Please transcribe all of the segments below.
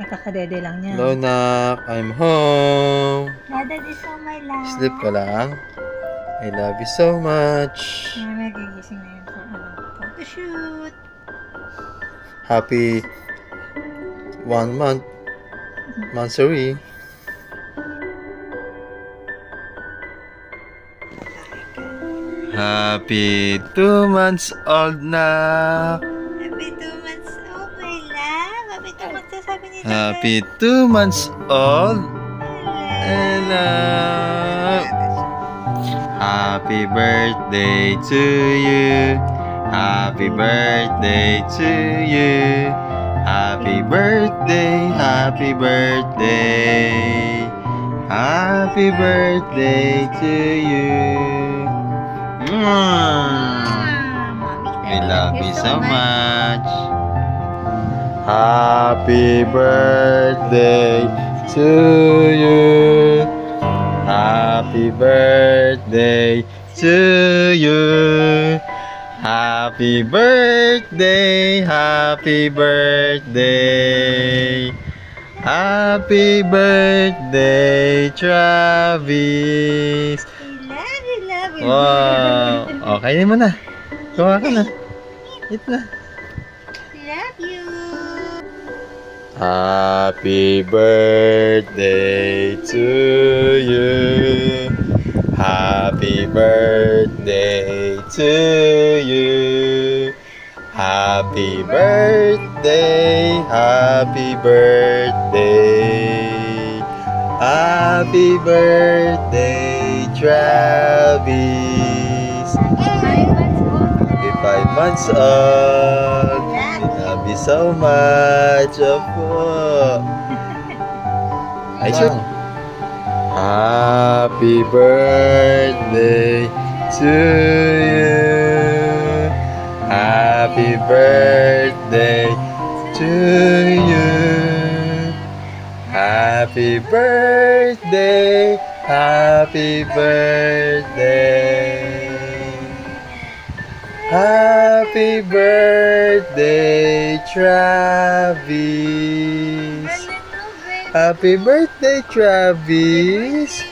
kakadede lang niya. Hello, Nak. I'm home. Dada, this is my love. Sleep ka lang. I love you so much. May gigising na yun for photoshoot. Happy 1 month monthsary. Happy 2 months old na. Happy 2 months old, my love. Happy 2 months old, sabi ni Happy 2 months old. Ella. Happy birthday to you. Happy birthday to you. Happy birthday, happy birthday. Happy birthday to you. I love you so much. Happy birthday to you. Happy birthday to you. Happy birthday, happy birthday. Happy birthday, Travis. Love you. Wow. Okay mo na. Kuha ka na. Eat na. Love you. Happy birthday to you. Happy birthday to you. Happy birthday, happy birthday. Happy birthday, Travis. 5 months old. Happy 5 months old. Love you so much. Opo. Ay, sure. Happy birthday to you. Happy birthday to you. Happy birthday. Happy birthday. Happy birthday, Travis. Happy birthday, Travis.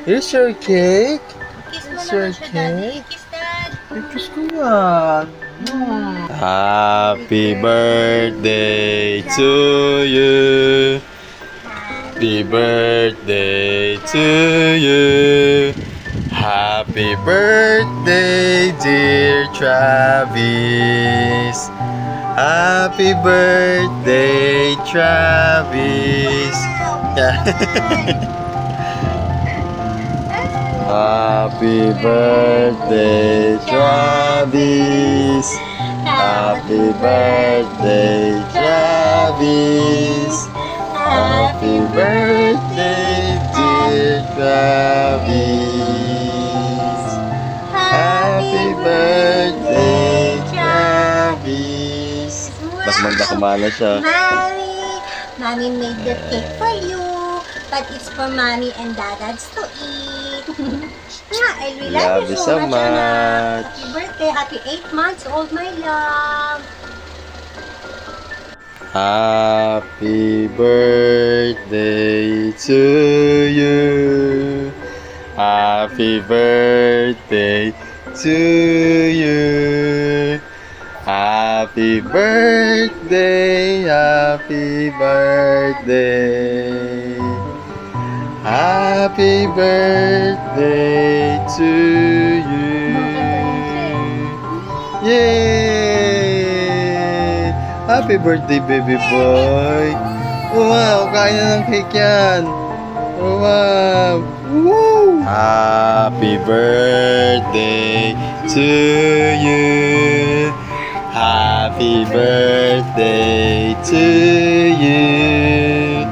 Here's your cake. Kiss mo Sir naman siya, Daddy. Cake. Kiss, Dad. Kiss ko yan. Happy birthday to you. Happy birthday to you. Happy birthday, dear Travis. Happy birthday, Travis. Happy birthday, Travis. Happy birthday, Travis. Happy birthday, dear Travis. Happy birthday, Travis. Mas magdakamala siya. Mommy made the cake for you, but it's for Mommy and Dadads to eat. I really love you so much, Anak. Happy birthday, happy 8 months old, my love. Happy birthday to you. Happy birthday to you. Happy birthday, happy birthday. Happy birthday to you. Yay! Happy birthday, baby boy. Wow, kain na ng cake yan. Wow. Woo! Happy birthday to you. Happy birthday to you.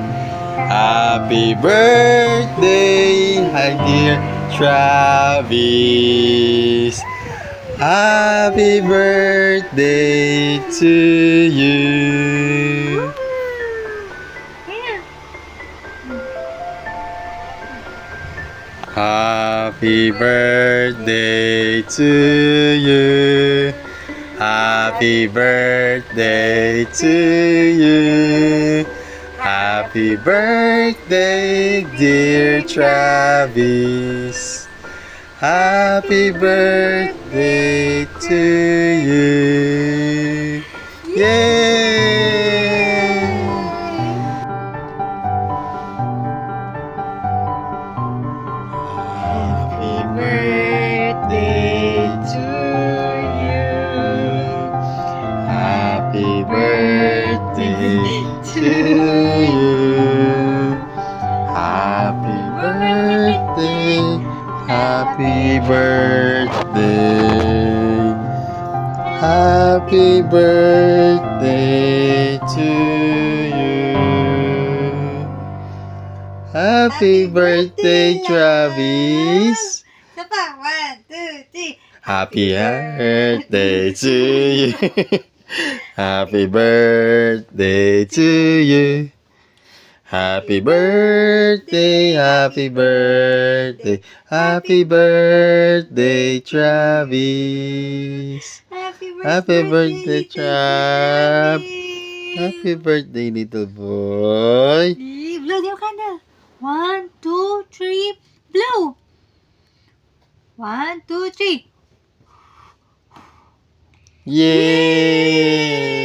Happy birthday, my dear Travis. Happy birthday to you. Happy birthday to you. Happy birthday to you. Happy birthday, dear Travis. Happy birthday to you. Yay! Happy birthday to you. Happy birthday to you. Happy birthday. Happy birthday. Happy birthday to you. Happy birthday, Travis. Isa pa. 1, 2, 3. Happy birthday to you. Happy birthday to you. Happy birthday, happy birthday, happy birthday, Travis. Happy birthday, Trav. Happy birthday, little boy. Blow your candle. 1, 2, 3. Blow. 1, 2, 3. Yay!